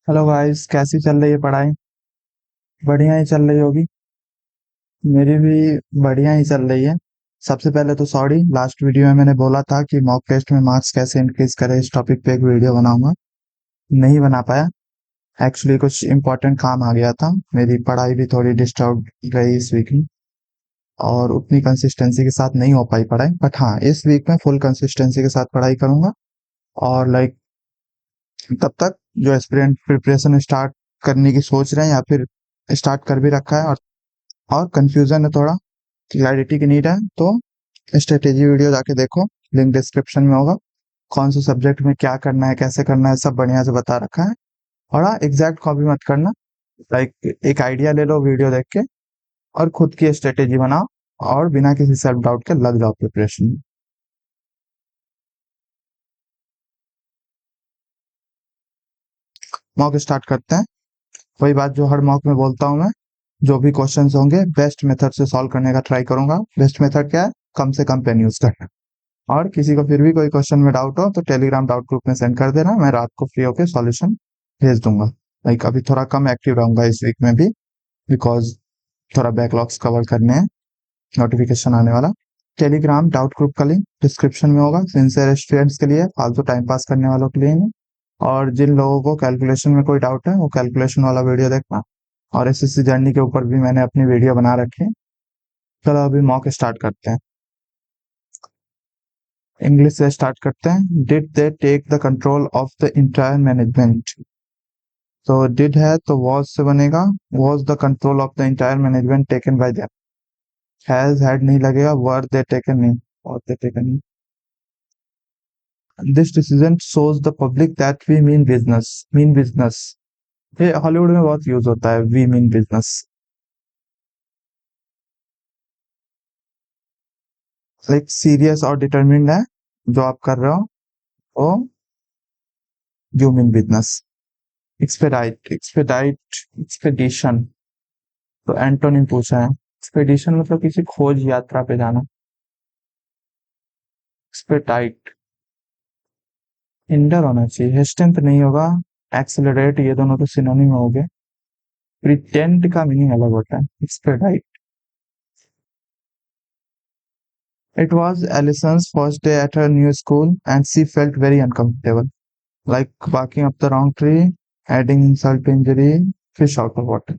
Hello guys, कैसी चल रही है पढ़ाई? बढ़िया ही चल रही होगी। मेरी भी बढ़िया ही चल रही है। सबसे पहले तो सॉरी, लास्ट वीडियो में मैंने बोला था कि मॉक टेस्ट में मार्क्स कैसे इंक्रीज करें, इस टॉपिक पे एक वीडियो बनाऊंगा। नहीं बना पाया। एक्चुअली कुछ इम्पोर्टेंट काम आ गया था। मेरी पढ़ाई भी थोड़ी डिस्टर्ब रही इस वीक में, और उतनी कंसिस्टेंसी के साथ नहीं हो पाई पढ़ाई। बट हाँ, इस वीक में फुल कंसिस्टेंसी के साथ पढ़ाई करूंगा। और तब तक जो एस्पिरेंट प्रिपरेशन स्टार्ट करने की सोच रहे हैं या फिर स्टार्ट कर भी रखा है, और कंफ्यूजन है, थोड़ा क्लैरिटी की नीड है, तो स्ट्रेटेजी वीडियो जाके देखो। लिंक डिस्क्रिप्शन में होगा। कौन से सब्जेक्ट में क्या करना है, कैसे करना है, सब बढ़िया से बता रखा है। और हाँ, एग्जैक्ट कॉपी मत करना। एक आइडिया ले लो वीडियो देख के, और खुद की स्ट्रेटेजी बनाओ, और बिना किसी सेल्फ डाउट के लग जाओ प्रिपरेशन में। मॉक स्टार्ट करते हैं। वही बात जो हर मॉक में बोलता हूँ मैं। जो भी क्वेश्चंस होंगे बेस्ट मेथड से सॉल्व करने का ट्राई करूंगा। बेस्ट मेथड क्या है? कम से कम पेन यूज करना। और किसी को फिर भी कोई क्वेश्चन में डाउट हो तो टेलीग्राम डाउट ग्रुप में सेंड कर देना, मैं रात को फ्री होकर सॉल्यूशन भेज दूंगा। अभी थोड़ा कम एक्टिव रहूंगा इस वीक में भी, बिकॉज थोड़ा बैकलॉग्स कवर करने हैं। नोटिफिकेशन आने वाला। टेलीग्राम डाउट ग्रुप का लिंक डिस्क्रिप्शन में होगा। सिंसियर स्टूडेंट्स के लिए, फालतू टाइम पास करने वालों के लिए नहीं। और जिन लोगों को कैलकुलेशन में कोई डाउट है वो कैलकुलेशन वाला वीडियो देखना। और एसएससी जर्नी के ऊपर भी मैंने अपनी वीडियो बना रखी है। चलो अभी मॉक स्टार्ट करते हैं। इंग्लिश से स्टार्ट करते हैं। Did they take the control of the entire management? तो डिड है तो वॉज से बनेगा। Was the control of the entire management taken by them. Has had नहीं लगेगा, वर दे टेकन नहीं। वर दे टेकन नहीं। This decision shows the public that we mean business. Mean business, ये Hollywood में बहुत use होता है, we mean business. Serious और डिटरमिन्ड है जो आप कर रहे हो, वो you mean business. Expedite, expedition. तो एंटोनिम पूछा है। एक्सपेडिशन मतलब किसी खोज यात्रा पे जाना। एक्सपेडाइट। हिंडर होना चाहिए, हेस्टेंट नहीं होगा। एक्सेलरेट, ये दोनों तो सिनोनिम हो गए। प्रिटेंड का मीनिंग अलग होता है। Expedite. It was Allison's first day at her new school and she felt very uncomfortable, like barking up the wrong tree, adding insult to injury, fish out of water.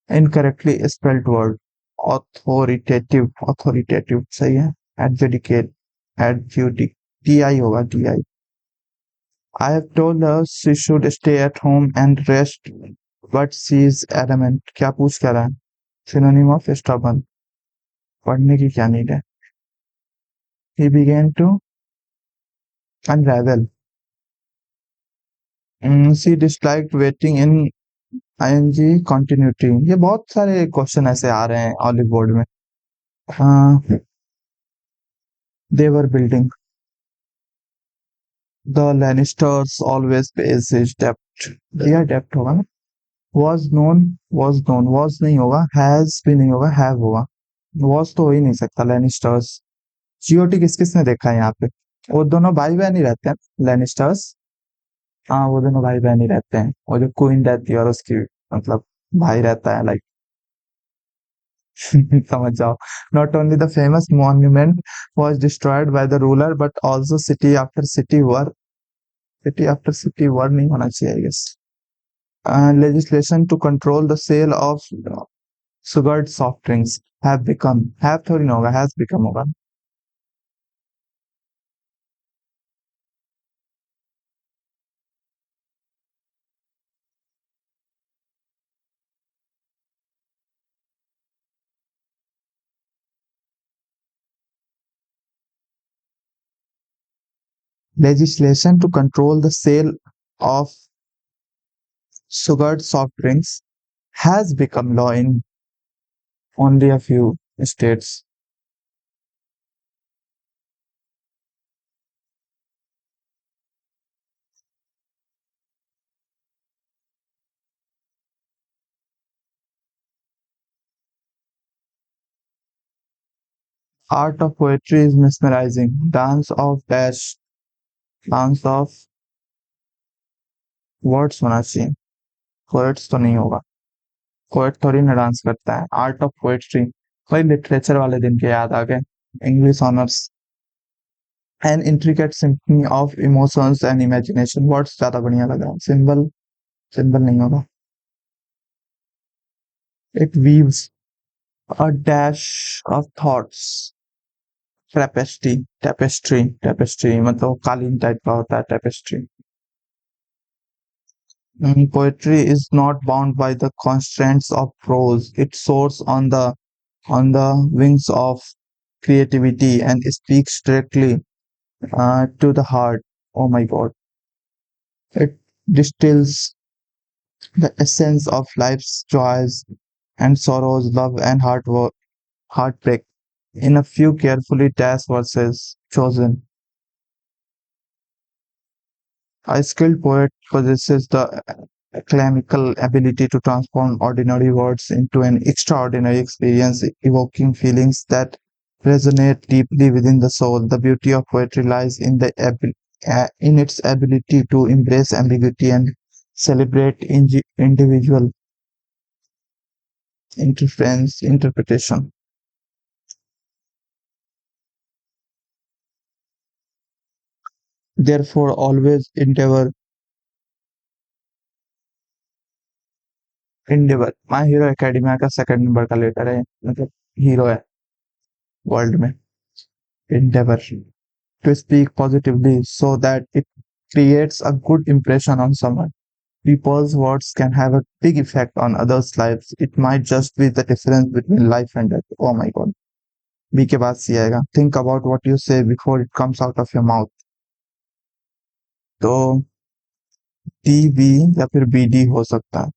Incorrectly spelled word. Authoritative, authoritative सही है। Adjudicate, adjudic, ti होगा, ti। I have told her she should stay at home and rest, but she is adamant. क्या पूछ क्या रहा है? Synonym of stubborn. पढ़ने की क्या नीड है? He began to unravel. She disliked waiting in ING continuity. ये बहुत सारे क्वेश्चन ऐसे आ रहे हैं ऑलिव बोर्ड में। देवर building. The Lannisters always pays his डेप्ट। यह डेप्ट होगा ना। Was known, was known, was नहीं होगा, हैज भी नहीं होगा, हैव होगा। वॉज तो हो ही नहीं सकता। लैनिस्टर्स। जीओटी किस किस ने देखा है यहाँ पे? वो दोनों भाई बहन ही रहते हैं, लैनिस्टर्स। हाँ, वो दोनों भाई बहन ही रहते हैं, और जो क्वीन रहती है और उसकी मतलब भाई रहता है, समझ जाओ। Not only the famous monument was destroyed by the ruler but also city were नहीं होना चाहिए, I guess. Legislation to control the sale of sugared soft drinks have थोड़ी ना होगा, has become होगा। Legislation to control the sale of sugared soft drinks has become law in only a few states. Art of poetry is mesmerizing. Dance of words होना चाहिए, poets तो नहीं होगा। Poet थोड़ी ना डांस करता है। आर्ट ऑफ पोएट्री, वही लिटरेचर वाले दिन के याद आ गए। English honours, an intricate symphony of emotions and imagination, words ज्यादा बढ़िया लगा। सिंबल, सिंबल नहीं होगा। It weaves a dash of thoughts, tapestry, tapestry, tapestry मतलब कालीन टाइप का होता है tapestry. Poetry is not bound by the constraints of prose. It soars on the wings of creativity and speaks directly to the heart. Oh my God! It distills the essence of life's joys and sorrows, love and heartbreak in a few carefully dashed verses chosen. A skilled poet possesses the clemical ability to transform ordinary words into an extraordinary experience, evoking feelings that resonate deeply within the soul. The beauty of poetry lies in in its ability to embrace ambiguity and celebrate individual interpretation. Therefore, always endeavor. My Hero Academia का second number का letter है, मतलब hero है world में। Endeavor to speak positively so that it creates a good impression on someone. People's words can have a big effect on others' lives. It might just be the difference between life and death. Oh my God. B के बाद C आएगा। Think about what you say before it comes out of your mouth. तो D B या फिर B D हो सकता है।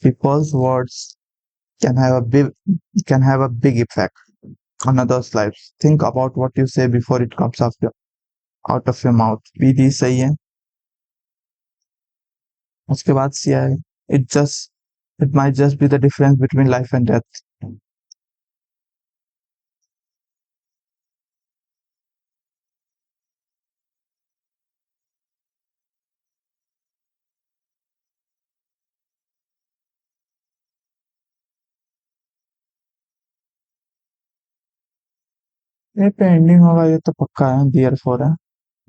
People's words can have a big effect on others' lives. Think about what you say before it comes out of your mouth. B D सही है। उसके बाद सी आएगा। It might just be the difference between life and death. ये पे ending होगा, ये तो पक्का है। डियर फोर है,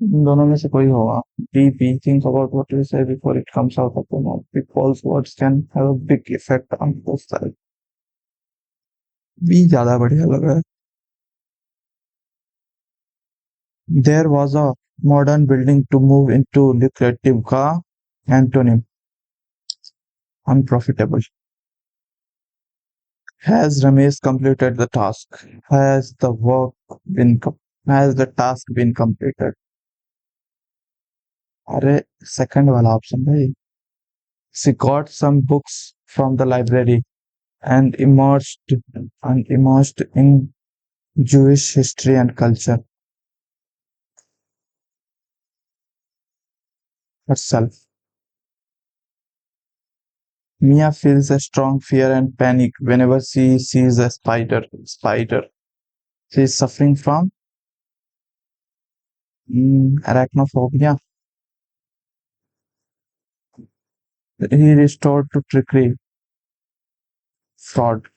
इन दोनों में से कोई होगा। B B think about what you say before it comes out of your mouth. Because words can have a big effect on both side. B ज्यादा बढ़िया लग रहा है। There was a modern building to move into lucrative का antonym unprofitable. Has Ramesh completed the task? Has the work been has the task been completed? अरे second वाला option भाई। She got some books from the library and immersed in Jewish history and culture herself. Mia feels a strong fear and panic whenever she sees a spider. Spider. She is suffering from arachnophobia. He restored to trickery, fraud.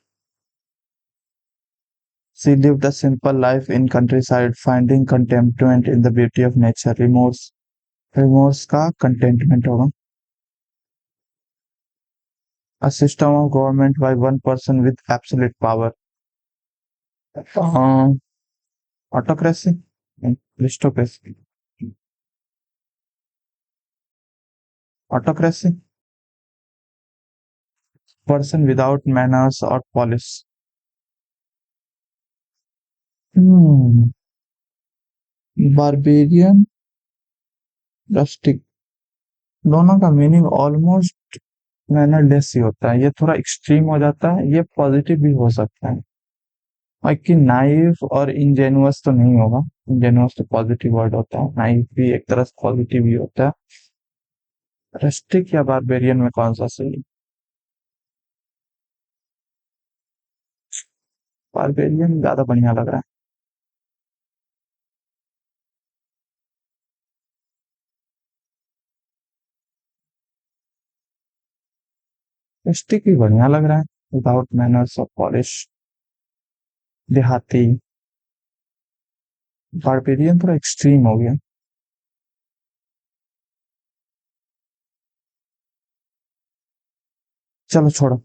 She lived a simple life in countryside, finding contentment in the beauty of nature. Remorse का contentment होगा। A system of government by one person with absolute power. Autocracy, aristocracy, autocracy. Person without manners or polish. Hmm. Barbarian, rustic, दोनों का meaning almost mannerless ही होता है। ये थोड़ा extreme हो जाता है, ये पॉजिटिव भी हो सकता है। बाकी नाइव और इंजेनुअस तो नहीं होगा। इंजेनुअस तो पॉजिटिव वर्ड होता है, नाइव भी एक तरह से पॉजिटिव ही होता है। रस्टिक या बारबेरियन में कौन सा सही? बारबेरियन ज्यादा बढ़िया लग रहा है। स्टिक भी बढ़िया लग रहा है, विदाउट मैनर्स ऑफ पॉलिश, देहाती। बारबेरियन थोड़ा एक्सट्रीम हो गया। चलो छोड़ो।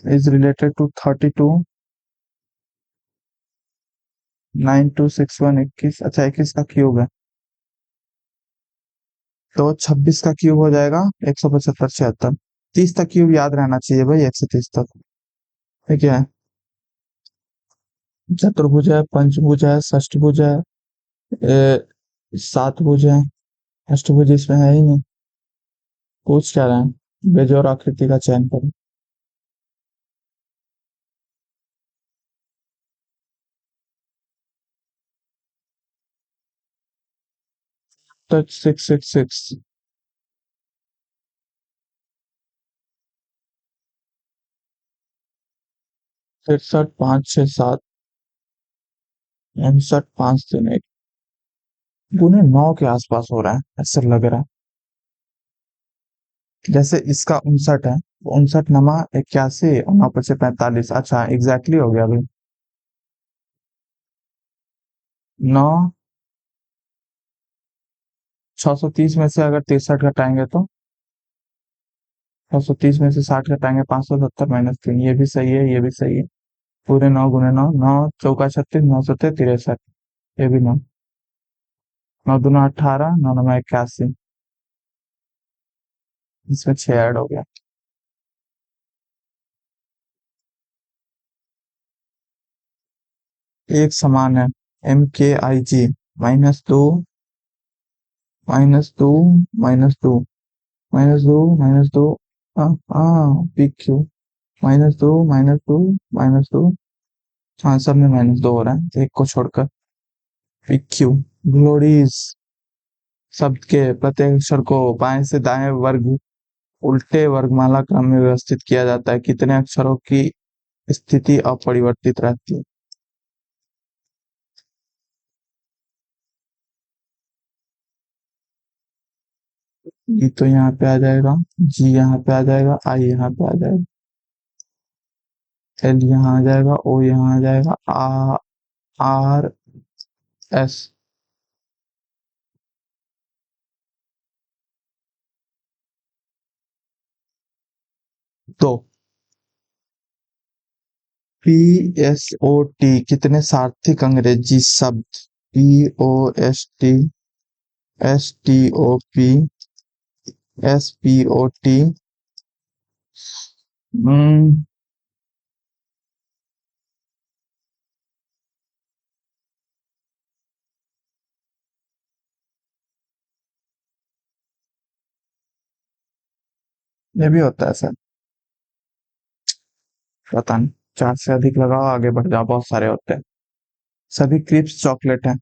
Is related to 32, 9261, 21। अच्छा 21 का क्यूब है, तो 26 का क्यूब हो जाएगा 175, 76। 30 तक क्यूब याद रहना चाहिए भाई, 130 तक। ठीक है। चतुर्भुज है, पंचभुज है, षष्ठभुज है, सात भुज है, अष्टभुज इसमें है ही नहीं। पूछ क्या रहे हैं, बेजोड़ आकृति का चयन करो। तो 666, 63, 5, 6, 7, 59, 5, 3, 1। गुने 9 के आसपास हो रहा है, ऐसा लग रहा है। जैसे इसका 59 है, 59 नमा 81 और 9 × 5 = 45। अच्छा एग्जैक्टली हो गया भाई। 9, 630 में से अगर 63 घटाएंगे तो 630 में से 60 घटाएंगे, 570 - 3। ये भी सही है, ये भी सही है। पूरे 9 × 9, 9 × 4 = 36, 9 × 7 = 63। ये भी 9, 9 × 2 = 18, 9 × 9 = 81। इसमें 6 ऐड हो गया। एक समान है, MKIG, -2, -2, -2, -2, -2, PQ, -2, -2, -2। हाँ सब में -2 हो रहा है, एक को छोड़कर। PQ, ग्लोरीज शब्द के प्रत्येक अक्षर को बाएं से दाएं वर्ग उल्टे वर्गमाला क्रम में व्यवस्थित किया जाता है। कितने अक्षरों की स्थिति अपरिवर्तित रहती है? ई तो यहाँ पे आ जाएगा, जी यहाँ पे आ जाएगा, आई यहाँ पे आ जाएगा, एल यहाँ आ जाएगा, ओ यहाँ आ जाएगा, आर एस। तो PSOT कितने सार्थक अंग्रेजी शब्द? POST, STOP, SPOT। हम्म, ये भी होता है सर, पता नहीं। 4 से अधिक लगाओ, आगे बढ़ जाओ, बहुत सारे होते हैं। सभी क्रिप्स चॉकलेट हैं।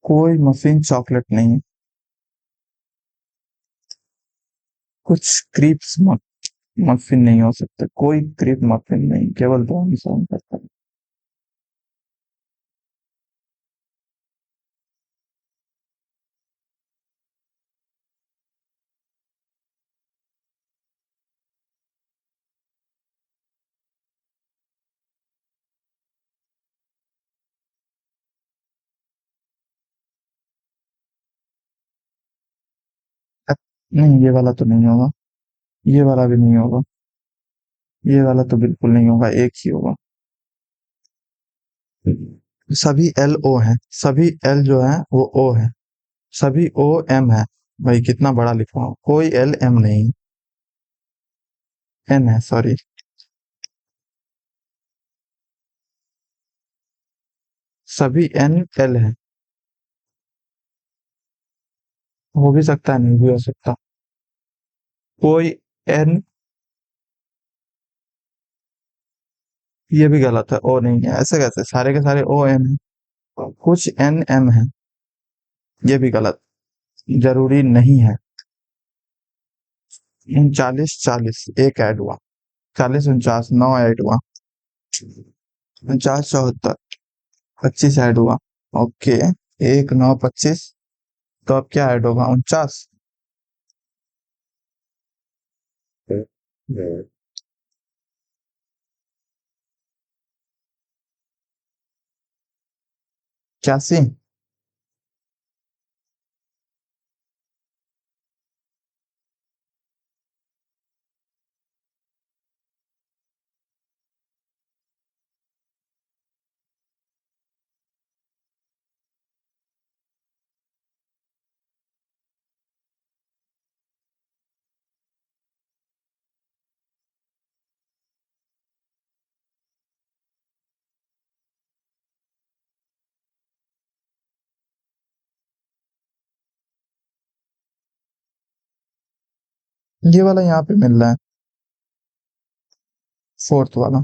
कोई मफिन चॉकलेट नहीं है। कुछ क्रिप्स मफिन नहीं हो सकते, कोई क्रिप मफिन नहीं, केवल दो ही सोन करता है। नहीं ये वाला तो नहीं होगा, ये वाला भी नहीं होगा, ये वाला तो बिल्कुल नहीं होगा, एक ही होगा। सभी LO है, सभी L जो है वो O है, सभी OM है। भाई कितना बड़ा लिखा हो, कोई LM नहीं, N है, सॉरी। सभी NL है। हो भी सकता है, नहीं भी हो सकता। कोई N, ये भी गलत है, O नहीं है, ऐसे कैसे, सारे के सारे OM है। कुछ NM है, ये भी गलत, जरूरी नहीं है। 39, 40, एक ऐड हुआ। 40, 49, 9 ऐड हुआ। 49, 74, 25 ऐड हुआ। ओके, 1, 9, 25, तो अब क्या ऐड होगा? 49। 81। ये वाला यहाँ पे मिल रहा है, फोर्थ वाला।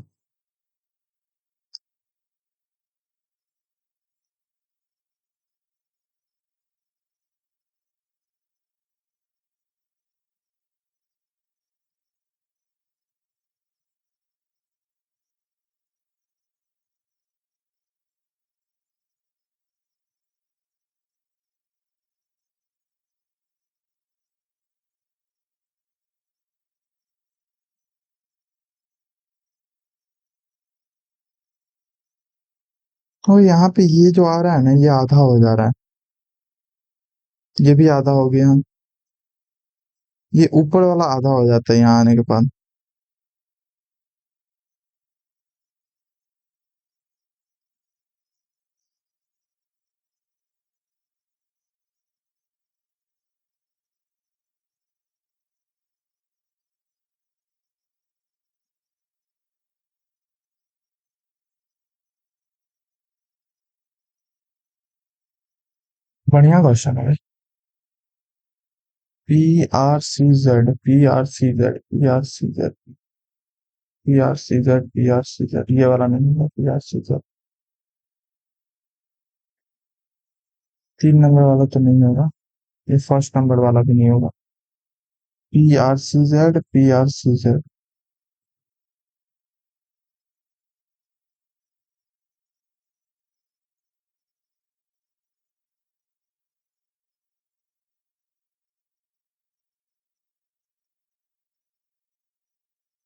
और यहाँ पे ये जो आ रहा है ना, ये आधा हो जा रहा है, ये भी आधा हो गया। ये ऊपर वाला आधा हो जाता है यहाँ आने के बाद। बढ़िया क्वेश्चन है भाई। PRCZ, PRCZ, PRCZ, PRCZ, PRCZ, ये वाला नहीं है। PRCZ 3 नंबर वाला तो नहीं होगा, ये फर्स्ट नंबर वाला भी नहीं होगा। PRCZ, PRCZ।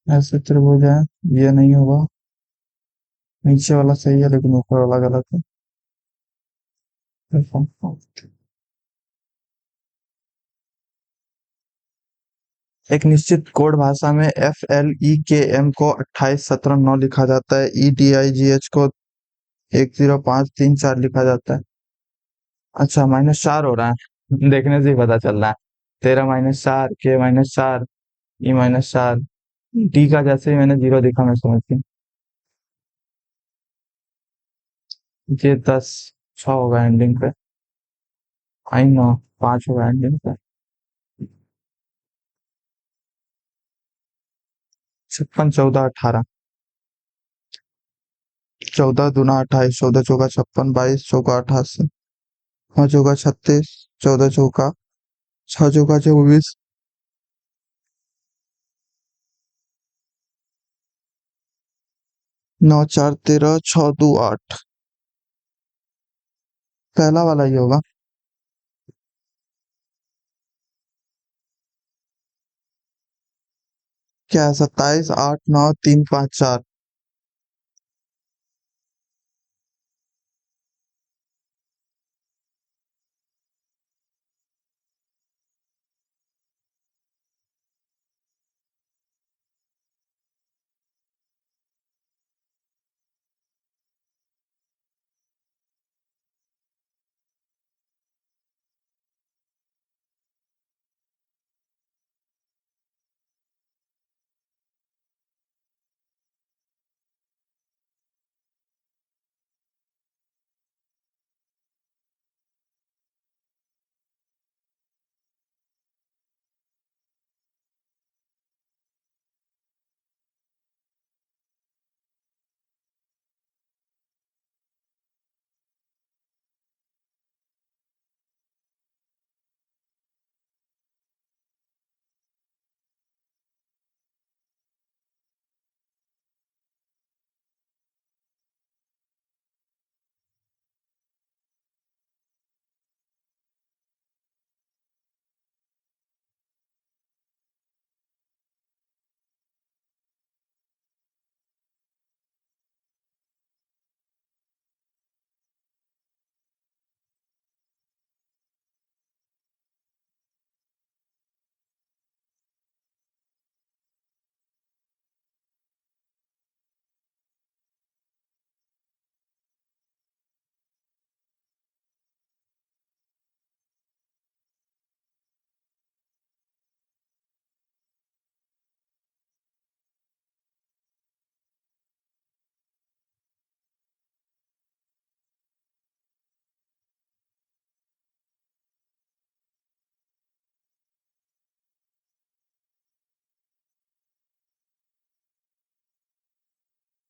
ऐसे त्रिभुज है, ये नहीं होगा। नीचे वाला सही है लेकिन ऊपर वाला गलत है। एक निश्चित कोड भाषा में FLEKM को 28 17 9 लिखा जाता है। EDIGH को 105 3 4 लिखा जाता है। अच्छा, -4 हो रहा है, देखने से ही पता चल रहा है। 13 -4, K -4, E -4। डी का जैसे ही मैंने 0 दिखा मैं समझ गया। ये 10 6 होगा एंडिंग पे। आई नो, 5 होगा एंडिंग पे। 56 14 18। 14 दूना 28, 14 चौका 56, 22 चौका 88, 5 चौका 36, 14 चौका, 6 चौका 24। 9 4 13, 6 2 8। पहला वाला ही होगा। क्या है? 27 8 9 3 5 4।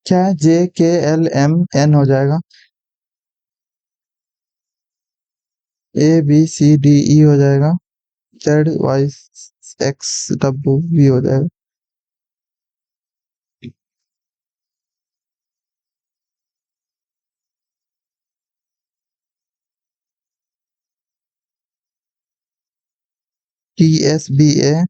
क्या है, JKLMN हो जाएगा, ABCDE हो जाएगा, ZYXWV हो जाएगा। TSBA।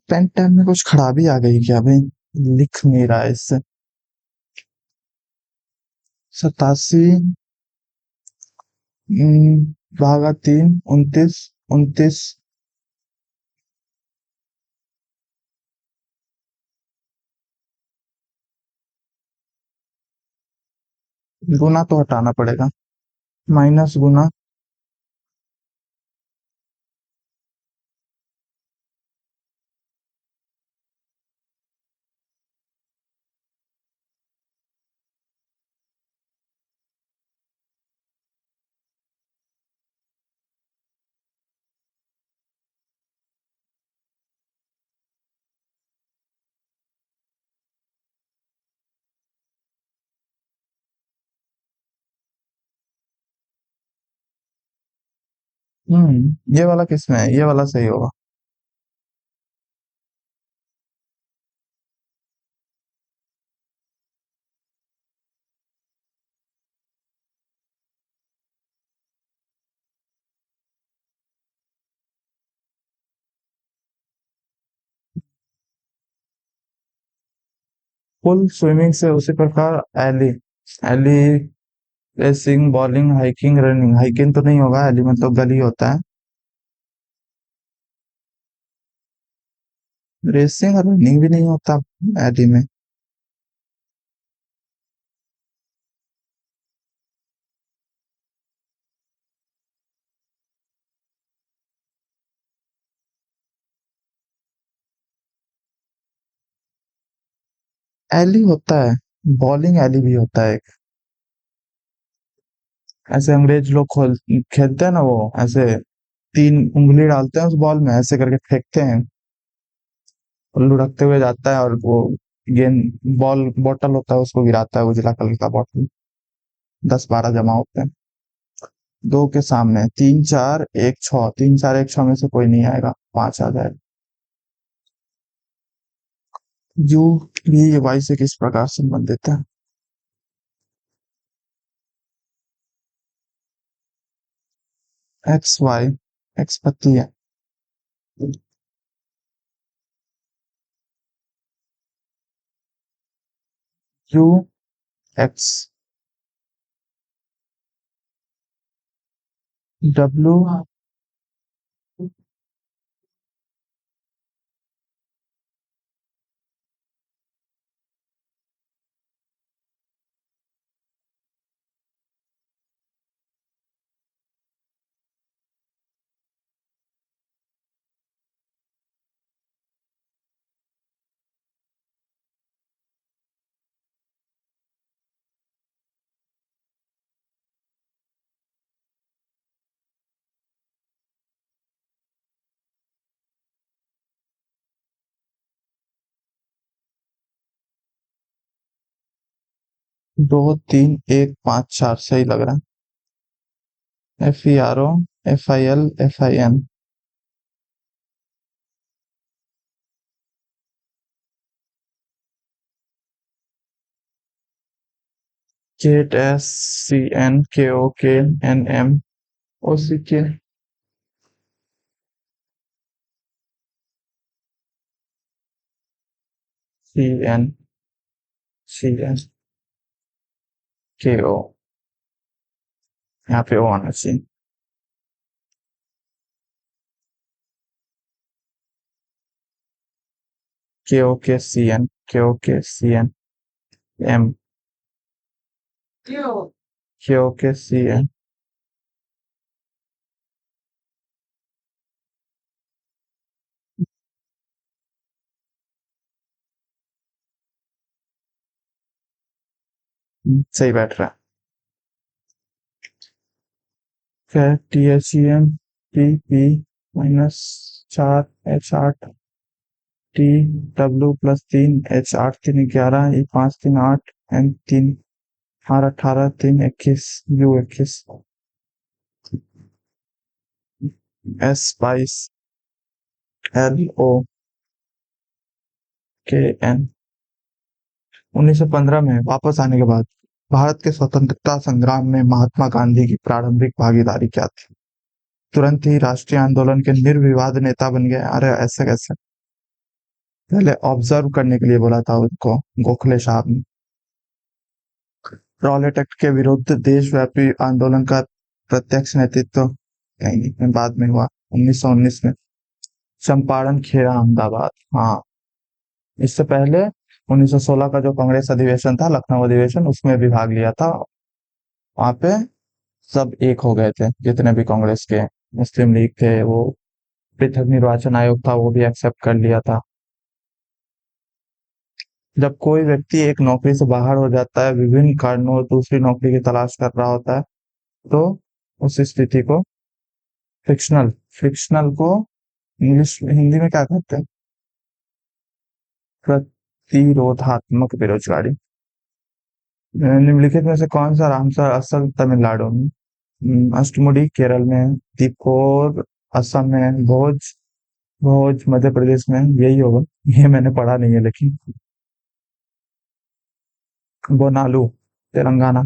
पेन टैब में कुछ खराबी आ गई क्या भाई? लिख नहीं रहा है इससे। 87 भागा 3, 29, 29। गुना तो हटाना पड़ेगा, माइनस गुना। ये वाला किस में है? ये वाला सही होगा। फुल स्विमिंग से उसी प्रकार एली। एली racing, bowling, hiking, running. Hiking तो नहीं होगा, एली मतलब गली होता है। रेसिंग और रनिंग भी नहीं होता एली में। एली होता है, बॉलिंग एली भी होता है एक। ऐसे अंग्रेज लोग खोल खेलते हैं ना, वो ऐसे 3 उंगली डालते हैं उस बॉल में, ऐसे करके फेंकते हैं। और लुढ़कते हुए जाता है और वो गेंद बॉल बॉटल होता है उसको गिराता है, उजला कलर का बॉटल। 10-12 जमा होते हैं। दो के सामने 3 4 1 6, 3 4 1 6 में से कोई नहीं आएगा, 5 आ जाएगा। यू भी वाई से किस प्रकार संबंधित है? XY। एक्स पति है। यू एक्स डब्ल्यू 2 3 1 5 4 सही लग रहा है। FERO FIL FIN केट SCNKOKNM OCK CN CNKO, यहाँ पे ओ आना चाहिए। KOKCN KOKCN सही बैठ रहा है। फिर THEM PP -4 H8 TW+3 H8 3 11 E5 3 8 N3 18 3 21 U21 S22 LOKN। 1915 में वापस आने के बाद भारत के स्वतंत्रता संग्राम में महात्मा गांधी की प्रारंभिक भागीदारी क्या थी? तुरंत ही राष्ट्रीय आंदोलन के निर्विवाद नेता बन गए। अरे ऐसे कैसे? पहले ऑब्जर्व करने के लिए बोला था उनको गोखले साहब ने। रॉलेट एक्ट के विरुद्ध देशव्यापी आंदोलन का प्रत्यक्ष नेतृत्व कहीं बाद में हुआ 1919 में। चंपारण खेड़ा अहमदाबाद, हाँ। इससे पहले 1916 का जो कांग्रेस अधिवेशन था, लखनऊ अधिवेशन, उसमें भी भाग लिया था। वहां पे सब एक हो गए थे, जितने भी कांग्रेस के मुस्लिम लीग थे, वो पृथक निर्वाचन आयोग था, वो भी एक्सेप्ट कर लिया था। जब कोई व्यक्ति एक नौकरी से बाहर हो जाता है, विभिन्न कारणों दूसरी नौकरी की तलाश कर रहा होता है, तो उस स्थिति को फ्रिक्शनल फ्रिक्शनल को इंग्लिश हिंदी में क्या कहते हैं? प्रतिरोधात्मक बेरोजगारी। निम्नलिखित में से कौन सा रामसर असल तमिलनाडु में, अष्टमुडी केरल में, तिकोर असम में, भोज भोज मध्य प्रदेश में, यही होगा। ये मैंने पढ़ा नहीं है लेकिन। बोनालू तेलंगाना।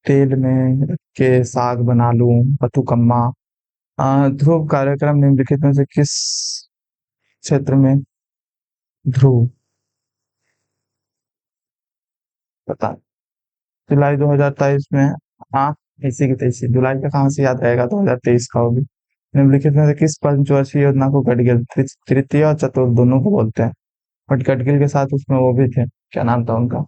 तेल में रख के साग बना लूं, बथुकम्मा। ध्रुव कार्यक्रम निम्नलिखित में से किस क्षेत्र में? ध्रुव पता नहीं। जुलाई 2023 में, हाँ, इसी की तैसी जुलाई का कहाँ से याद रहेगा, 2023 का होगी। निम्नलिखित में से किस पंचवर्षीय योजना को गडगिल तृतीय और चतुर्थ दोनों को बोलते हैं? बट गडगिल के साथ उसमें वो भी थे, क्या नाम था उनका,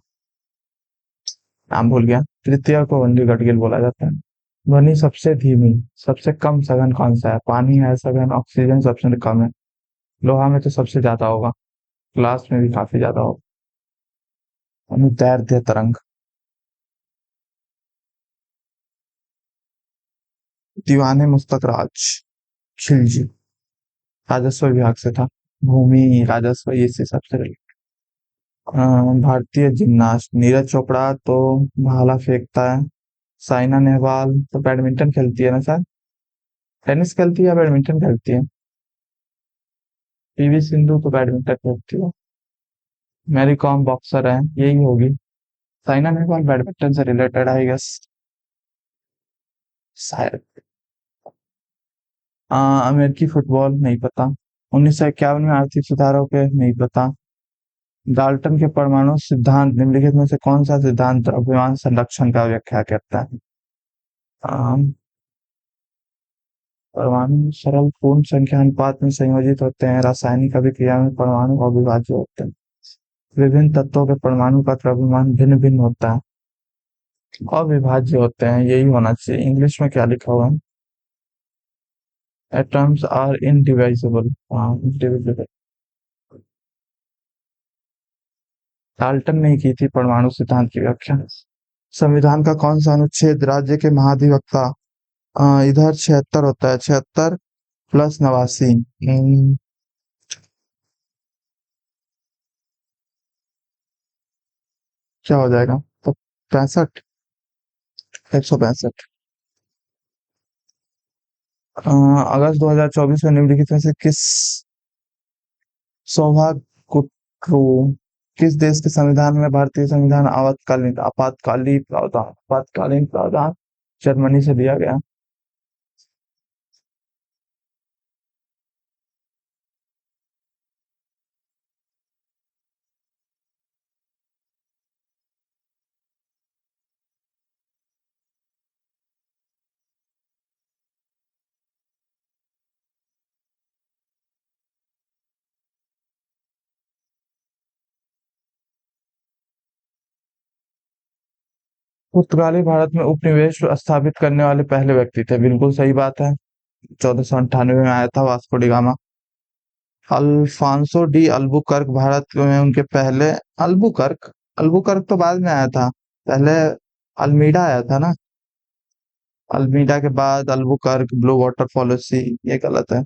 नाम भूल गया। तृतीय को ओनली गडगिल बोला जाता है। ध्वनि सबसे धीमी, सबसे कम सघन कौन सा है? पानी है सघन, ऑक्सीजन सबसे कम है, लोहा में तो सबसे ज्यादा होगा, ग्लास में भी काफी ज्यादा होगा। अनुदैर्ध्य तरंग। दीवाने मुस्तक राज, खिलजी, राजस्व विभाग से था। भूमि राजस्व ये से सबसे भारतीय जिम्नास्ट नीरज चोपड़ा तो भाला फेंकता है। साइना नेहवाल तो बैडमिंटन खेलती है ना सर? टेनिस खेलती है या बैडमिंटन खेलती है? पीवी सिंधु तो बैडमिंटन खेलती है। मैरी कॉम बॉक्सर है, यही होगी। साइना नेहवाल बैडमिंटन से रिलेटेड आई गेस, शायद। अमेरिकी फुटबॉल नहीं पता। 1951 में आर्थिक सुधारों के नहीं पता। डाल्टन के परमाणु सिद्धांत निम्नलिखित में से कौन सा सिद्धांत द्रव्यमान संरक्षण का व्याख्या करता है? अम, परमाणु सरल पूर्ण संख्या अनुपात में संयोजित होते हैं। रासायनिक अभिक्रिया में परमाणु अविभाज्य होते हैं। विभिन्न तत्वों के परमाणु का द्रव्यमान भिन्न भिन्न होता है, अविभाज्य होते हैं, यही होना चाहिए। इंग्लिश में क्या लिखा हुआ है? एटम्स आर इनडिविजिबल, हाँ indivisible। डाल्टन ने की थी परमाणु सिद्धांत की व्याख्या। संविधान का कौन सा अनुच्छेद राज्य के महाधिवक्ता, इधर 76 होता है, 76 + 89, क्या हो जाएगा? तो 65, 165। अगस्त 2024 में निम्नलिखित में से किस सौभाग्यकुट्रू किस देश के संविधान में भारतीय संविधान आपातकालीन प्रावधान जर्मनी से दिया गया? पुर्तगाली भारत में उपनिवेश स्थापित करने वाले पहले व्यक्ति थे। बिल्कुल सही बात है। 1498 में आया था Vasco da Gama. Alfonso de Albuquerque Bharat में उनके पहले अल्बुकर्क अल्बुकर्क तो बाद में आया था। पहले अल्मीडा आया था ना। अल्मीडा के बाद अल्बुकर्क, ब्लू वाटर पॉलिसी, ये गलत है।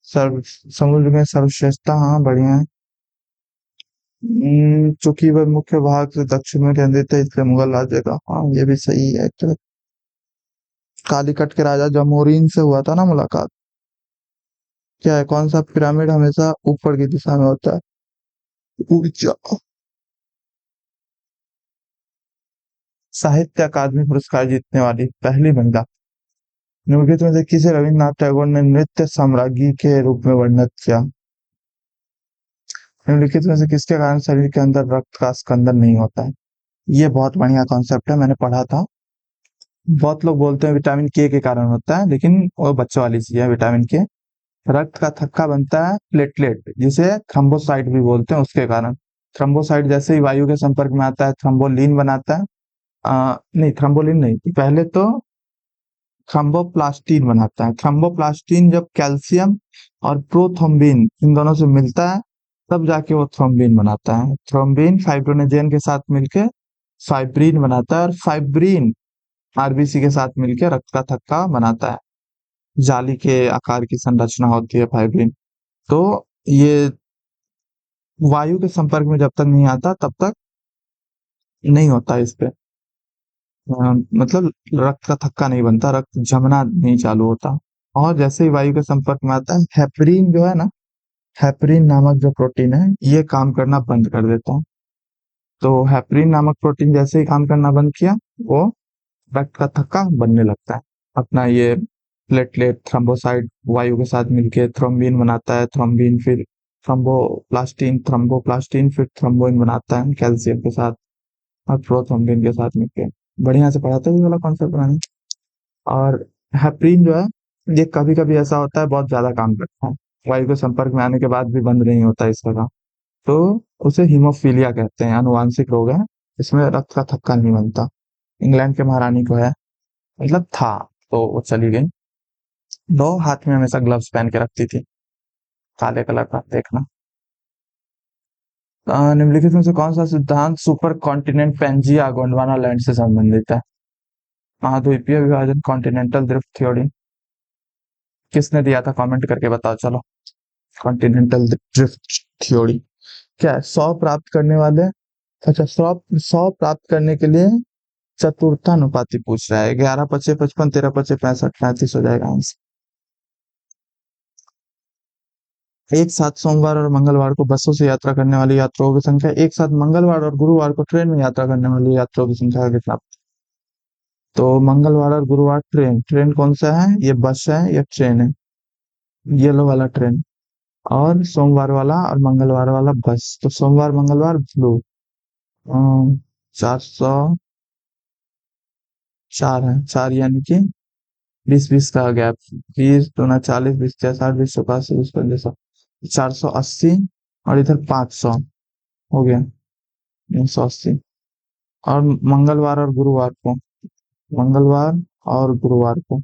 सर्व समुद्र में सर्वश्रेष्ठता, हाँ बढ़िया है। चूंकि वह मुख्य भाग से दक्षिण में केंद्रित है इसलिए मुगल राज्य का, हाँ ये भी सही है। कालीकट के राजा जमोरीन से हुआ था ना मुलाकात। क्या है? कौन सा पिरामिड हमेशा ऊपर की दिशा में होता है? ऊंचा। साहित्य अकादमी पुरस्कार जीतने वाली पहली महिला। निम्नलिखित में से किसे रविन्द्रनाथ टैगोर ने नृत्य साम्राज्ञी के रूप में वर्णित किया? निम्नलिखित में से किसके कारण शरीर के अंदर रक्त का स्कंदन नहीं होता है? ये बहुत बढ़िया कॉन्सेप्ट है, मैंने पढ़ा था। बहुत लोग बोलते हैं विटामिन के कारण होता है, लेकिन वो बच्चों वाली चीज है। विटामिन के रक्त का थक्का बनता है प्लेटलेट, जिसे थ्रोम्बोसाइट भी बोलते हैं, उसके कारण। थ्रोम्बोसाइट जैसे ही वायु के संपर्क में आता है थ्रोम्बोलिन बनाता है। नहीं, थ्रोम्बोलिन नहीं, पहले तो थ्रोम्बोप्लास्टिन बनाता है। थ्रोम्बोप्लास्टिन जब कैल्शियम और प्रोथ्रोम्बिन इन दोनों से मिलता है तब जाके वो थ्रोम्बिन बनाता है। थ्रोम्बिन फाइब्रोनेजेन के साथ मिलके फाइब्रिन बनाता है, और फाइब्रिन आरबीसी के साथ मिलकर रक्त का थक्का बनाता है। जाली के आकार की संरचना होती है फाइब्रिन। तो ये वायु के संपर्क में जब तक नहीं आता तब तक नहीं होता इस पे। मतलब रक्त का थक्का नहीं बनता, रक्त जमना नहीं चालू होता। और जैसे ही वायु के संपर्क में आता है, हेपरिन जो है ना, हेपरिन नामक जो प्रोटीन है ये काम करना बंद कर देता है। तो हेपरिन नामक प्रोटीन जैसे ही काम करना बंद किया, वो रक्त का थक्का बनने लगता है। अपना ये प्लेटलेट थ्रोम्बोसाइट वायु के साथ मिलके थ्रोम्बिन बनाता है। थ्रोम्बिन फिर थ्रोम्बोप्लास्टिन फिर थ्रोम्बोइन बनाता है कैल्शियम के साथ और प्रोथ्रोम्बिन के साथ मिलके। बढ़िया से पढ़ा था ये वाला कॉन्सेप्ट बनाने। और हेपरिन जो है, ये कभी कभी ऐसा होता है बहुत ज्यादा काम करता है, वायु के संपर्क में आने के बाद भी बंद नहीं होता इसका काम। तो उसे हीमोफीलिया कहते हैं, आनुवांशिक रोग है। इसमें रक्त का थक्का नहीं बनता। इंग्लैंड के महारानी को है, मतलब था, तो वो चली गई। वो हाथ में हमेशा ग्लव्स पहन के रखती थी, काले कलर का, देखना। निम्नलिखित में से कौन सा सिद्धांत super continent Pangaea Gondwanaland से संबंधित है? महाद्वीपीय विभाजन, कॉन्टिनेंटल ड्रिफ्ट थ्योरी। किसने दिया था? कमेंट करके बताओ चलो। कॉन्टिनेंटल ड्रिफ्ट थ्योरी क्या है? 100 प्राप्त करने वाले, अच्छा 100 प्राप्त करने के लिए चतुर्थानुपाती पूछ रहा है। 11 पचे 55, 13 पचे 65, 35 हो जाएगा आंसर। एक साथ सोमवार और मंगलवार को बसों से यात्रा करने वाली यात्रियों की संख्या, एक साथ मंगलवार और गुरुवार को ट्रेन में यात्रा करने वाली यात्रियों की संख्या का कितना? तो मंगलवार और गुरुवार ट्रेन, ट्रेन कौन सा है? ये बस है या ट्रेन है? येलो वाला ट्रेन। और सोमवार वाला और मंगलवार वाला बस, तो सोमवार मंगलवार ब्लू। 404 है, 4 यानी कि 20-20 का गैप। 20 दूना 40, 20 या 60, 20 80, 480, और इधर 500 हो गया, 980। और मंगलवार और गुरुवार को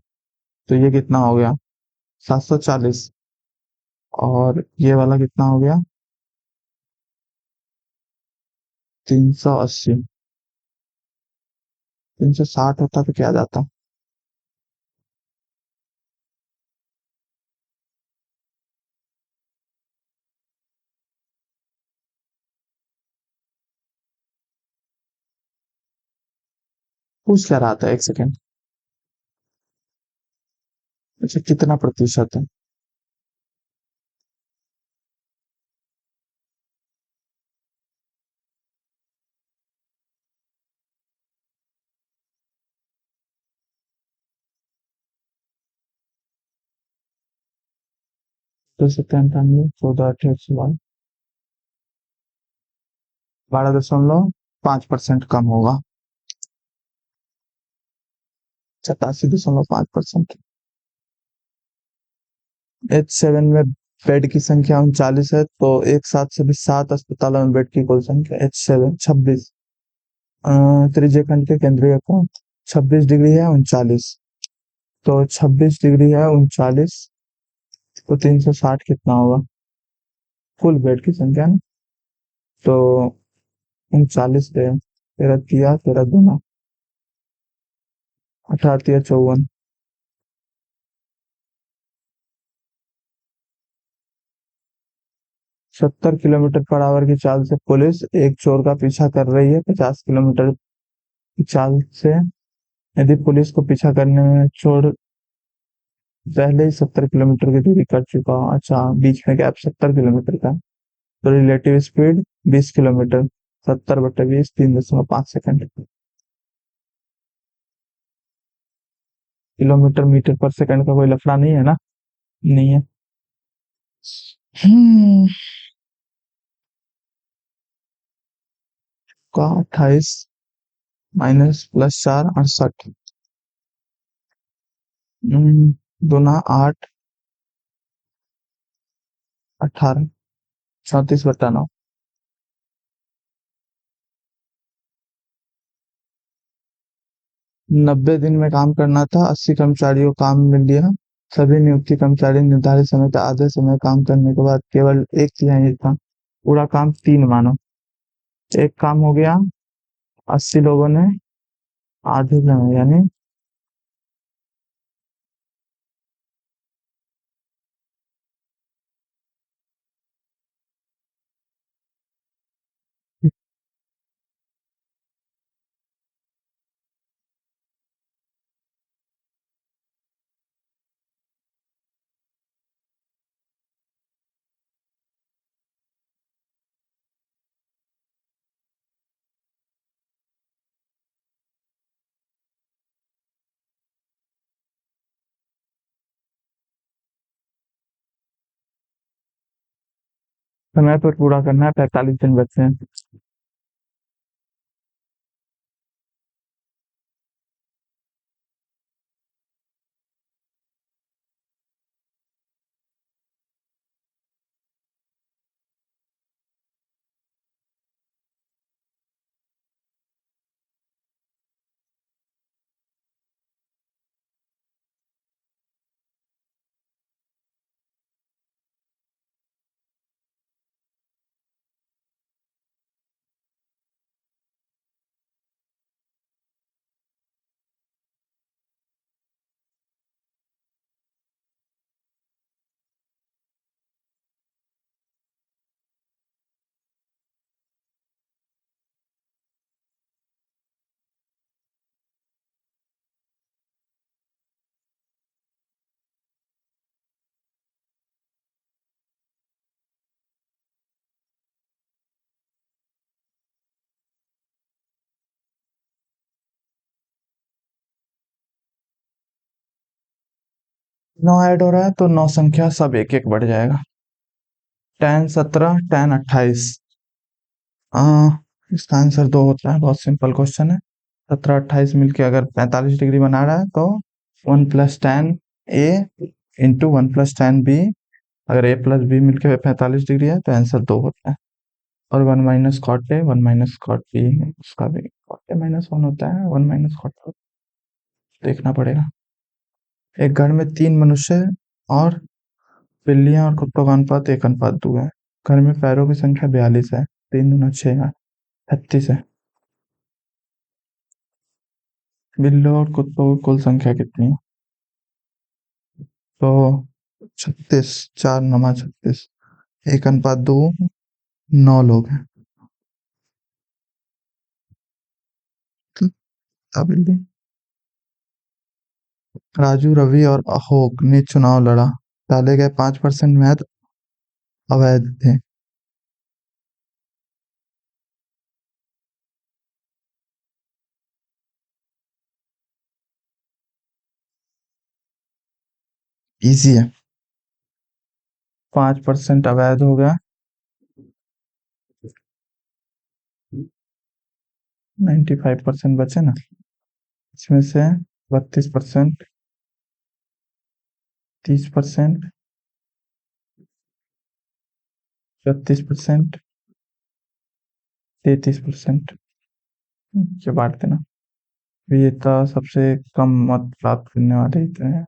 तो ये कितना हो गया? 740। और ये वाला कितना हो गया? 380। 360 होता तो क्या जाता? पूछ क्या रहा था, एक सेकेंड। अच्छा, कितना प्रतिशत है? दो सौ तैंतानवे, 14, 8, 112, 12.5% कम होगा। 87.5%। H7 में बेड की संख्या 39 है, तो एक साथ सभी 7 अस्पतालों में बेड की कुल संख्या H7 26। त्रिज्य खंड के केंद्रीय कोण 26 डिग्री है, 39। तो 26 डिग्री है, 39। तो 360 कितना होगा? कुल बेड की संख्या ना। तो 39 पे 13 13 दूना 18 54। 70 किलोमीटर पर आवर की चाल से पुलिस एक चोर का पीछा कर रही है 50 किलोमीटर की चाल से। यदि पुलिस को पीछा करने में चोर पहले ही 70 किलोमीटर की दूरी कर चुका हो, अच्छा बीच में गैप 70 किलोमीटर का, तो relative speed 20 kilometre. 70/20, 3.5 second. Kilometre metre पर सेकंड का कोई लफड़ा नहीं है ना? नहीं है। हम्म, का 28 माइनस प्लस 4 68। दूना 8, 18, 34/9। 90 दिन में काम करना था, 80 कर्मचारियों को काम मिल गया। सभी नियुक्ति कर्मचारी निर्धारित समय का आधे समय काम करने के बाद केवल एक तिहाई था पूरा काम, 3 मानो। एक काम हो गया, 80 लोगों ने आधे समय यानी समय पर पूरा करना है, 45 दिन बचे हैं। नौ ऐड हो रहा है तो नौ संख्या सब एक एक बढ़ जाएगा। tan 17, tan 28। इसका आंसर 2 होता है, बहुत सिंपल क्वेश्चन है। 17 28 मिलके अगर 45 डिग्री बना रहा है तो 1 + tan A into 1 + tan B। अगर A + B मिलके 45 डिग्री है तो आंसर 2 होता है। और 1 - cot A 1 - cot B, उसका भी cot A -1 होता है, 1 - cot। देखना पड़ेगा। एक घर में 3 मनुष्य और बिल्लियां और कुत्तों का अनुपात 1:2 है। घर में पैरों की संख्या 42 है, 3 × 6 है, 36 है। बिल्लियों और कुत्तों की कुल संख्या कितनी है? तो 36, 4×9 36, 1:2, 9 लोग हैं। बिल्ली। राजू, रवि और अशोक ने चुनाव लड़ा। डाले गए 5% मैच अवैध थे। इजी है। 5% अवैध हो गया। 95% बचे ना। इसमें से 32%, 30%, 36%, 33%। ये बांट देना। विजेता सबसे कम मत प्राप्त करने वाले इतने हैं।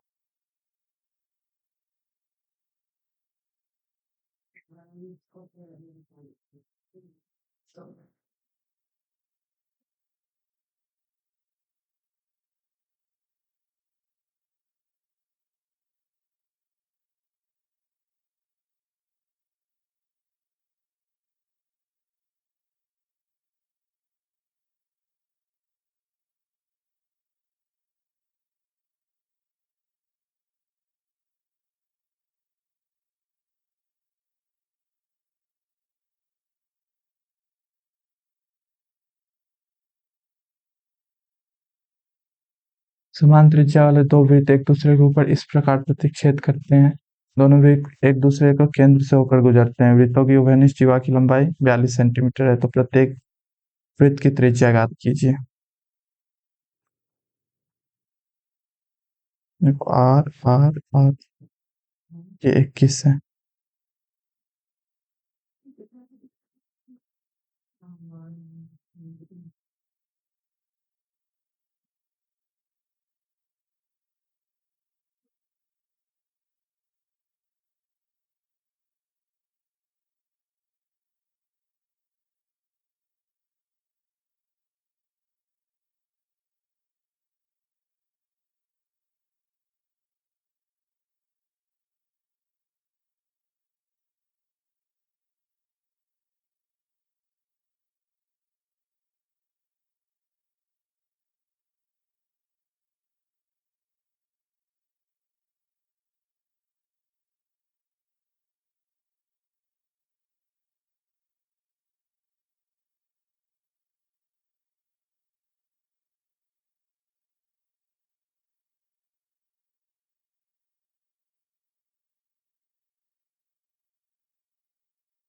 समान त्रिज्या वाले दो वृत्त एक दूसरे के ऊपर इस प्रकार प्रतिच्छेद करते हैं। दोनों वृत्त एक दूसरे को केंद्र से होकर गुजरते हैं। वृत्तों की उभयनिष्ठ जीवा की लंबाई 42 सेंटीमीटर है, तो प्रत्येक वृत्त की त्रिज्या ज्ञात कीजिए। देखो आर आर आर, ये 21 है।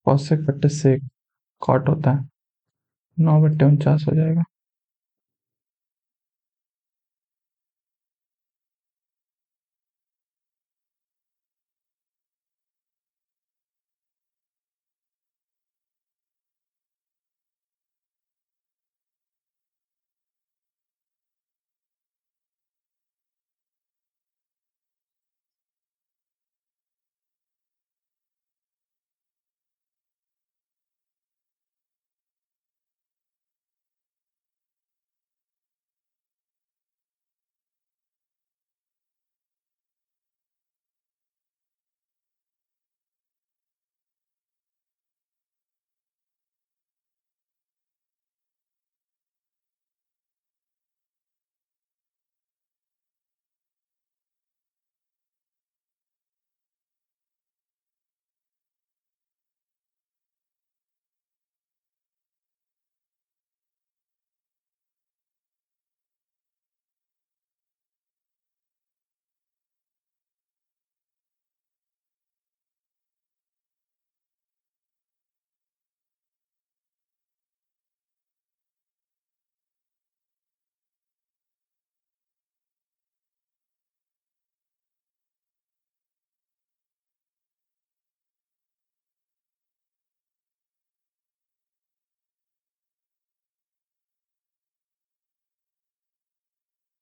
कौशिक बट्टे से कॉट होता है, 9/49 हो जाएगा।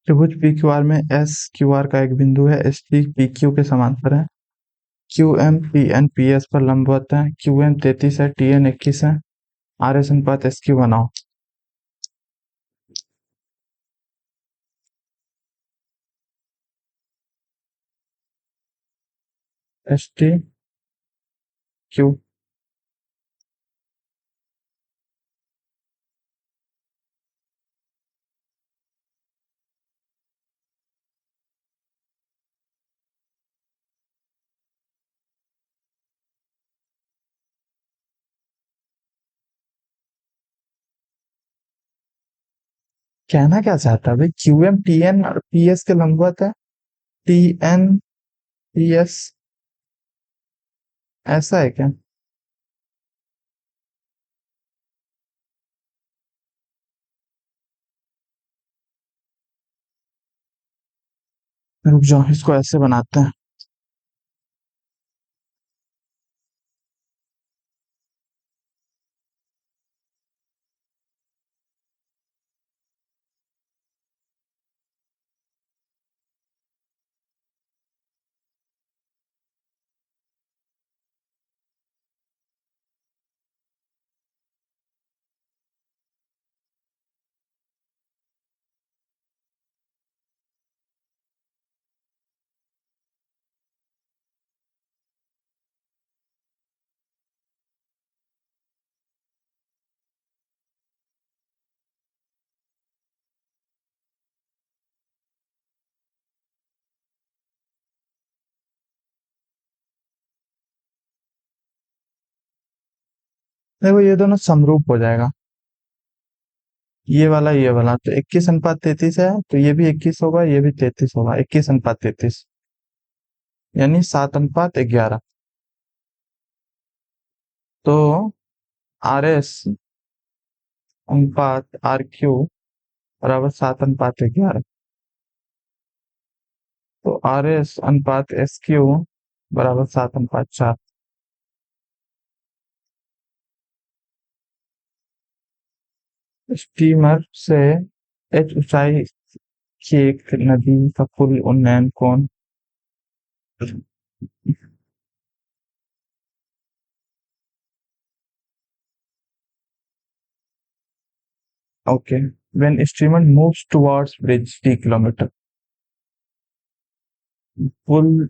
त्रिभुज पी क्यू आर में एस क्यू आर का एक बिंदु है, एस टी पी क्यू के समांतर है, Q M P N P S पर लंबवत है, क्यू एम 33 है, टी एन 21 है। आर एस अनुपात एस क्यू बनाओ। एस टी क्यू कहना क्या चाहता है भाई? क्यूएम टीएन और पीएस के लंबवत है। टीएन पीएस, ऐसा है क्या? रुक जाओ, इसको ऐसे बनाते हैं। देखो ये दोनों समरूप हो जाएगा। ये वाला तो 21:33 है, तो ये भी 21 होगा, ये भी 33 होगा। 21:33 यानी 7:11। तो RS अनुपात RQ बराबर 7:11। तो RS अनुपात SQ बराबर 7:4। स्टीमर से H ऊंचाई की एक नदी का कुल उन्नयन कोण। Okay, when steamer moves towards bridge D kilometre, पुल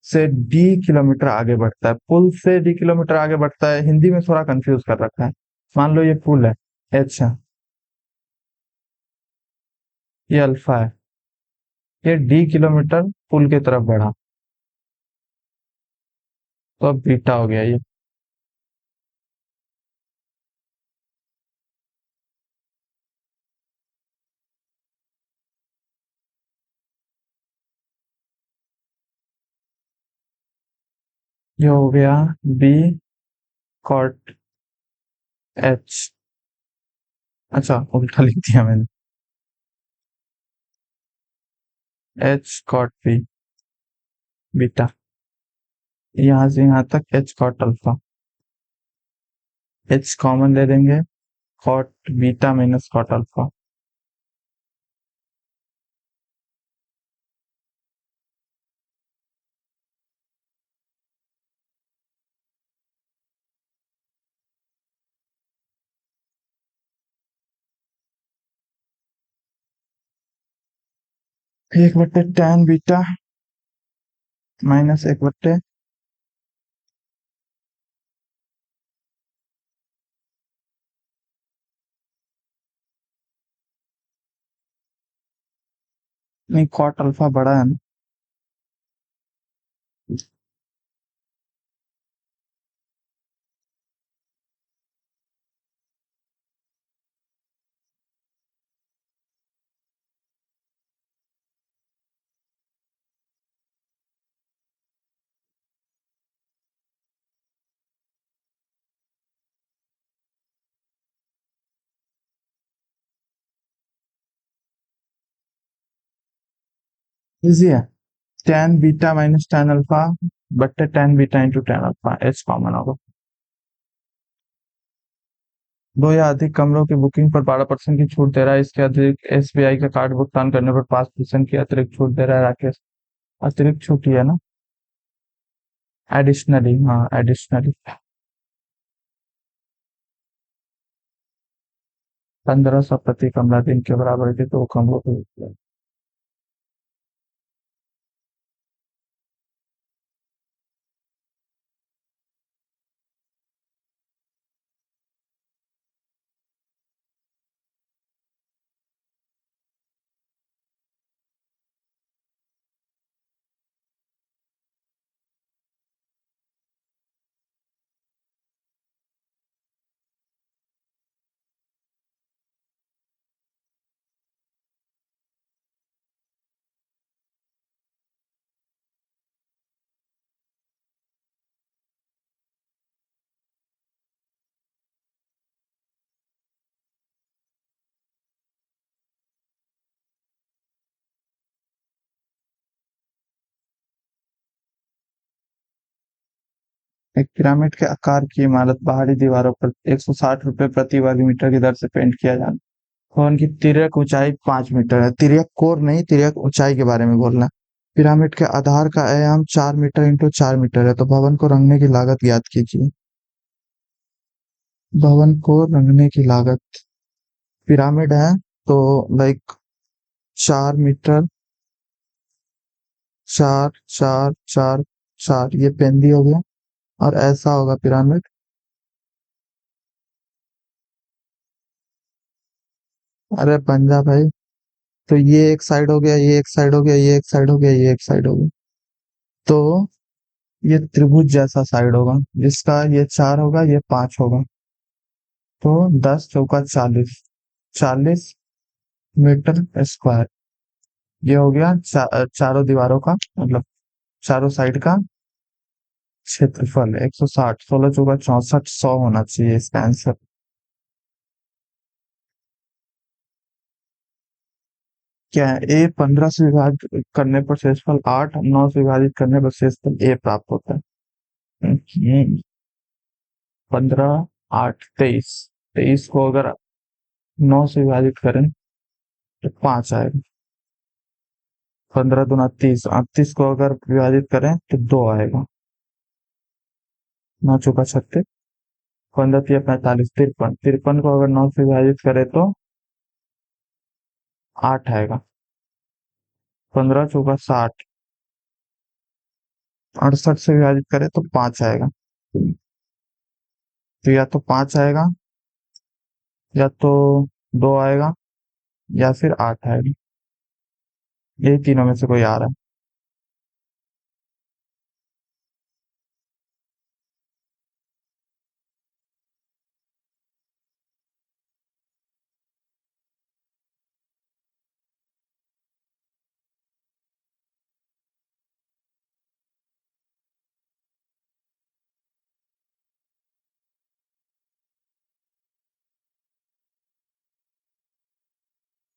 से D किलोमीटर आगे बढ़ता है। पुल से D किलोमीटर आगे बढ़ता है, हिंदी में थोड़ा कंफ्यूज कर रखा है। मान लो ये पुल है, H है, ये अल्फा है, ये D किलोमीटर पुल की तरफ बढ़ा, तो अब बीटा हो गया ये हो गया B कॉट H। अच्छा, उल्टा लिख दिया मैंने। H कॉट B बीटा, यहाँ से यहाँ तक H cot alpha. H common ले लेंगे, cot beta minus cot alpha. एक बट्टे tan बीटा माइनस एक बट्टे, नहीं कॉट अल्फा बड़ा है ना। इजी है। tan beta minus tan alpha बट्टे tan beta into tan alpha, H common होगा। दो या अधिक कमरों की बुकिंग पर 12% की छूट दे रहा है, इसके अतिरिक्त SBI का कार्ड भुगतान करने पर 5% की अतिरिक्त छूट दे रहा है राकेश। अतिरिक्त छूट ही है ना, एडिशनली, हाँ एडिशनली। 1500 प्रति कमरा दिन के बराबर के दो कमरों को। एक पिरामिड के आकार की इमारत बाहरी दीवारों पर 160 रुपए प्रति वर्ग मीटर की दर से पेंट किया जाना। भवन की तिर्यक ऊंचाई 5 मीटर है। तिर्यक कोर नहीं, तिर्यक ऊंचाई के बारे में बोलना है। पिरामिड के आधार का आयाम 4 मीटर इंटू 4 मीटर है। तो भवन को रंगने की लागत ज्ञात कीजिए। भवन को रंगने की लागत, पिरामिड है तो लाइक 4 मीटर, 4 4 4 4, ये पेंदी हो गया। और ऐसा होगा पिरामिड। अरे बन जा भाई। तो ये एक साइड हो गया, ये एक साइड हो गया, ये एक साइड हो गया, ये एक साइड हो गया। तो ये त्रिभुज जैसा साइड होगा, जिसका ये 4 होगा, ये 5 होगा। तो 10 चौका 40, 40 मीटर स्क्वायर। ये हो गया चारों दीवारों का, मतलब चारों साइड का क्षेत्रफल। 160, 16 चौका 64, 100 होना चाहिए इसका आंसर। क्या है? ए 15 से विभाजित करने पर शेषफल 8, 9 से विभाजित करने पर शेषफल ए प्राप्त होता है। 15, 8, 23। 23 को अगर 9 से विभाजित करें तो 5 आएगा। 15 दूना 30, 38 को अगर विभाजित करें तो 2 आएगा। 9 चौका 36, 15 तिया 45, 53। 53 को अगर 9 से विभाजित करें तो 8 आएगा। 15 चौका 60, 68 से विभाजित करें तो 5 आएगा। तो या तो 5 आएगा, या तो 2 आएगा, या फिर 8 आएगा। यही तीनों में से कोई आ रहा है।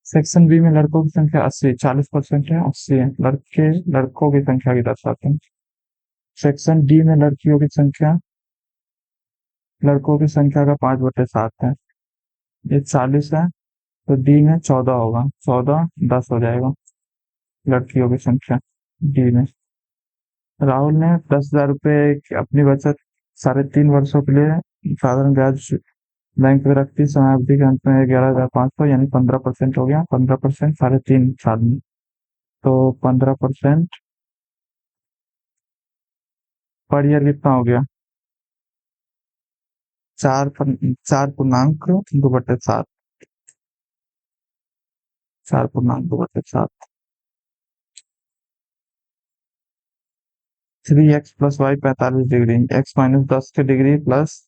सेक्शन बी में लड़कों की संख्या 80, 40% है, 80 है। लड़कों की संख्या की दर्शाते हैं। सेक्शन डी में लड़कियों की संख्या, लड़कों की संख्या का 5/7 है। ये 40 है, तो डी में 14 होगा। 14, 10 हो जाएगा लड़कियों की संख्या डी में। राहुल ने 10,000 रुपए की अपनी बचत 3.5 वर्षों के लिए साधारण ब्याज बैंक में रखती। समयावधि के अंत में 11,500 यानी 15% हो गया। 15% 3.5 साल में, तो 15% पर ईयर कितना हो गया? 4.2/7। 4.2/7। 3x+y 45 डिग्री, x-10 के डिग्री प्लस,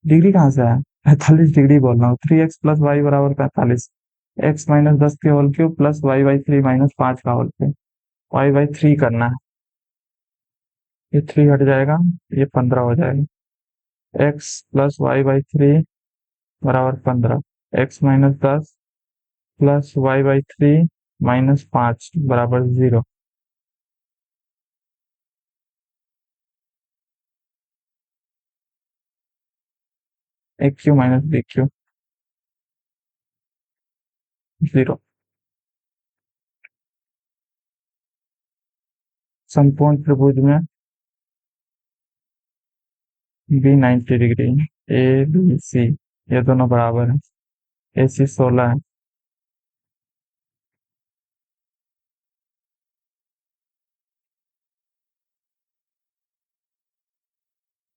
डिग्री कहाँ से आया? 45 डिग्री बोल रहा हूँ। 3x+y बराबर 45, x-10 के होल क्यूब प्लस y/3 -5 का होल क्यूब। y/3 करना है। ये 3 हट जाएगा, ये 15 हो जाएगा। x प्लस y/3 बराबर 15, x-10 प्लस y/3 -5 बराबर 0। A Q minus B Q, 0। समकोण त्रिभुज में B 90 degree, A B C ये दोनों बराबर है। ए सी 16 है।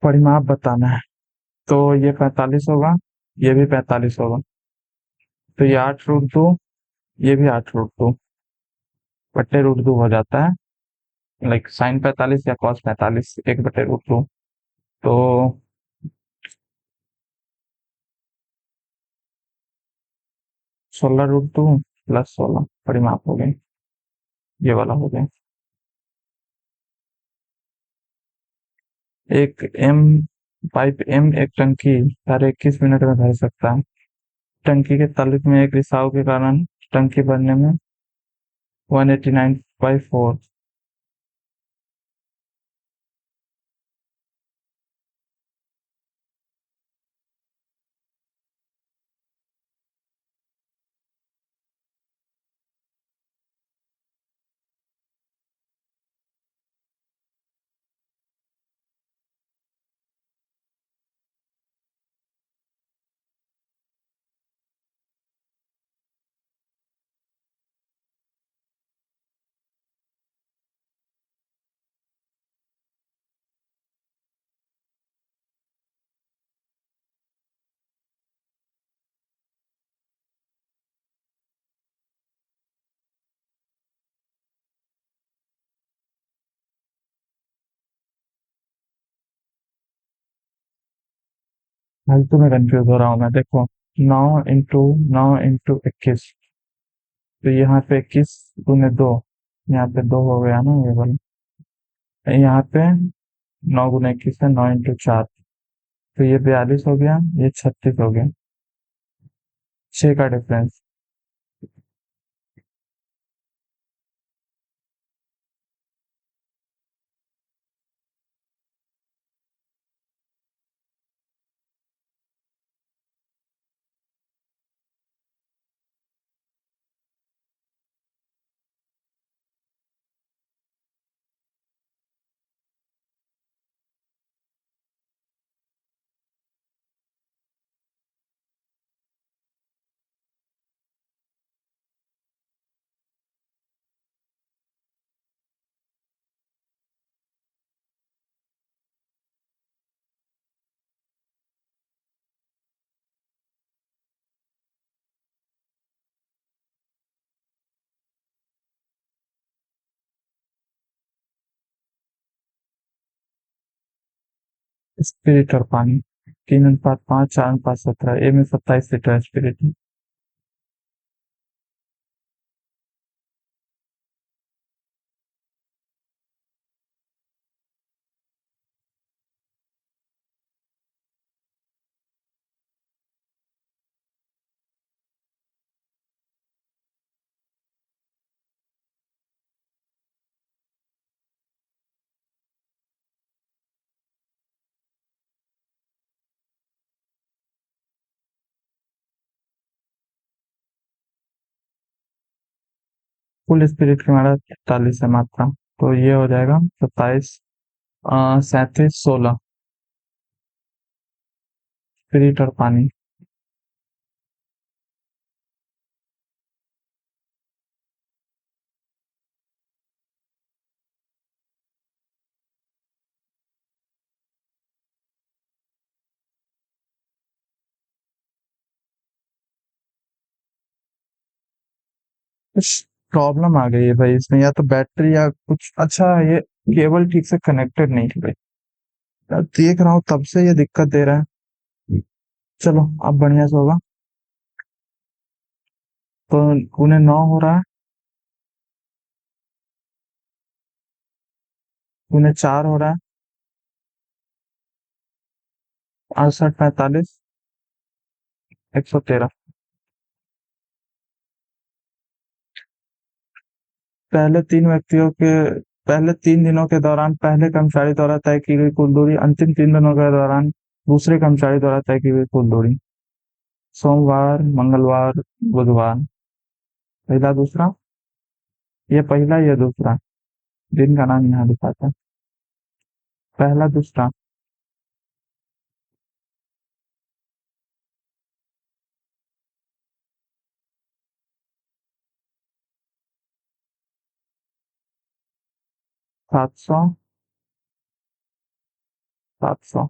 परिमाप बताना है। तो ये 45 होगा, ये भी 45 होगा। तो ये 8√2, ये भी 8√2 बट्टे √2 हो जाता है। लाइक साइन 45 या कॉस 45, 1/√2। तो 16√2 प्लस 16 परिमाप हो गए, ये वाला हो गया। एक एम पाइप एम एक टंकी 21 मिनट में भर सकता है। टंकी के तल में एक रिसाव के कारण टंकी भरने में 189/4 हाल तो मैं कंफ्यूज हो रहा हूँ मैं, देखो। 9 इंटू 21, तो यहाँ पे 21 गुने 2, यहाँ पे 2 हो गया ना ये वाला। यहाँ पे 9 गुना 21 है, 9 इंटू 4, तो ये 42 हो गया, ये 36 हो गया, 6 का डिफरेंस। स्पिरिट और पानी, 3 अनुपात 5, 4 अनुपात 17, ए में 27 लीटर स्पिरिट है। कुल स्पिरिट की मात्रा 43 है मात्रा, तो ये हो जाएगा 27, 37, 16 स्पिरिट और पानी। कुछ प्रॉब्लम आ गई है भाई इसमें, या तो बैटरी या कुछ। अच्छा, ये केबल ठीक से कनेक्टेड नहीं है भाई, मैं देख रहा हूँ तब से ये दिक्कत दे रहा है। चलो अब बढ़िया से होगा। तो उन्हें 9 हो रहा है, उन्हें 4 हो रहा है, 68, 45, 113। पहले तीन व्यक्तियों के पहले 3 दिनों के दौरान पहले कर्मचारी द्वारा तय की गई कुल दूरी, अंतिम 3 दिनों के दौरान दूसरे कर्मचारी द्वारा तय की गई कुल दूरी। सोमवार, मंगलवार, बुधवार। पहला दूसरा, ये पहला ये दूसरा, दिन का नाम यहाँ दिखाता है। पहला दूसरा, 700, 700।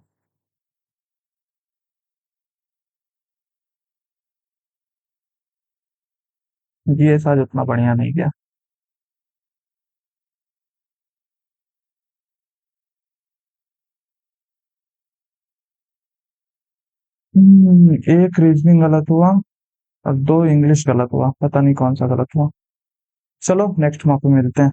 ये साज उतना बढ़िया नहीं गया। एक रीजनिंग गलत हुआ और 2 इंग्लिश गलत हुआ, पता नहीं कौन सा गलत हुआ। चलो नेक्स्ट मौके मिलते हैं।